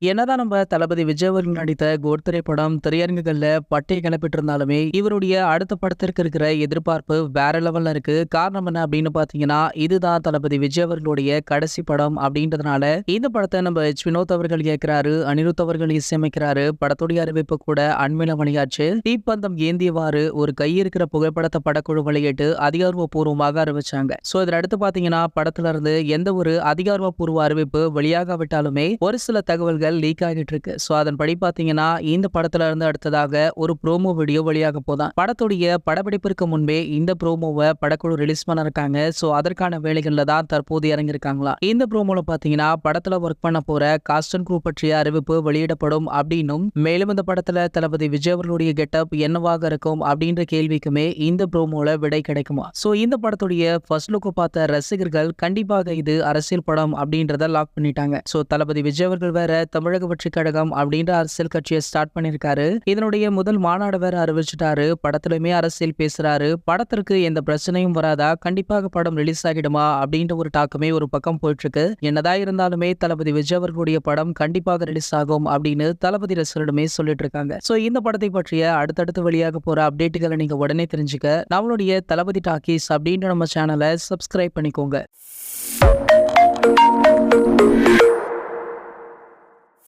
என்னதான் நம்ம தளபதி விஜய் அவர்கள் நடித்த கோட் திரைப்படம் திரையரங்குகள்ல பட்டையை கிளப்பிட்டு இருந்தாலுமே இவருடைய அடுத்த படத்திற்கு இருக்கிற எதிர்பார்ப்பு வேற லெவல்ல இருக்கு. காரணம் என்ன அப்படின்னு பாத்தீங்கன்னா, இதுதான் தளபதி விஜய் அவர்களுடைய கடைசி படம் அப்படின்றதுனால இந்த படத்தை நம்ம வினோத் அவர்கள் இயக்குறாரு, அனிருத் அவர்கள் இசையமைக்கிறாரு. படத்துடைய அறிவிப்பு கூட அண்மையில வெளியாச்சு. தீப்பந்தம் ஏந்தியவாறு ஒரு கை இருக்கிற புகைப்படத்தை படக்குழு வெளியிட்டு அதிகாரப்பூர்வமாக அறிவிச்சாங்க. சோ இதுல அடுத்து பாத்தீங்கன்னா, படத்துல இருந்து எந்த ஒரு அதிகாரப்பூர்வ அறிவிப்பு வெளியாகாவிட்டாலுமே ஒரு சில தகவல்கள் லீக் ஆகிட்டு இருக்கு. சோ அதன்படி பாத்தீங்கன்னா, இந்த படத்துல இருந்து அடுத்ததாக ஒரு ப்ரோமோ வீடியோ வெளியாக போதான். படத்துடைய படப்பிடிப்பிற்கு முன்பே இந்த ப்ரோமோவை படக்குழு ரிலீஸ் பண்ண இருக்காங்க. சோ அதற்கான வேலைகள்ல தான் தற்போது இறங்கியிருக்காங்களா. இந்த ப்ரோமோல பாத்தீங்கன்னா, படத்துல ஒர்க் பண்ண போற காஸ்ட் அண்ட் க்ரூ பற்றிய அறிவிப்பு வெளியிடப்படும் அப்படின்னும், மேலும் இந்த படத்துல தளபதி விஜய் அவர்களுடைய கெட்டப் என்னவாக இருக்கும் அப்படின்ற கேள்விக்குமே இந்த ப்ரோமோல விடை கிடைக்குமா. சோ இந்த படத்துடைய ஃபர்ஸ்ட் லுக் பார்த்த ரசிகர்கள் கண்டிப்பாக இது அரசியல் படம் அப்படின்றத லாக் பண்ணிட்டாங்க. சோ தளபதி விஜய் அவர்கள் வேற தமிழக வெற்றி கழகம் அப்படின்ற அரசியல் கட்சியை ஸ்டார்ட் பண்ணிருக்காரு. இதனுடைய முதல் மாநாடு வேற அறிவிச்சிட்டாரு. படத்திலுமே அரசியல் பேசுறாரு. படத்திற்கு எந்த பிரச்சனையும் வராதா, கண்டிப்பாக படம் ரிலீஸ் ஆகிடுமா அப்படின்ற ஒரு டாக்குமே ஒரு பக்கம் போயிட்டு இருக்கு. என்னதான் இருந்தாலுமே தளபதி விஜய் அவர்களுடைய படம் கண்டிப்பாக ரிலீஸ் ஆகும் அப்படின்னு தளபதி ரசிகர்களிடமே சொல்லிட்டு இருக்காங்க. சோ இந்த படத்தை பற்றிய அடுத்தடுத்து வெளியாக போற அப்டேட்டுகளை நீங்க உடனே தெரிஞ்சுக்க நம்மளுடைய தளபதி டாக்கீஸ் அப்படின்ற நம்ம சேனலை சப்ஸ்கிரைப் பண்ணிக்கோங்க.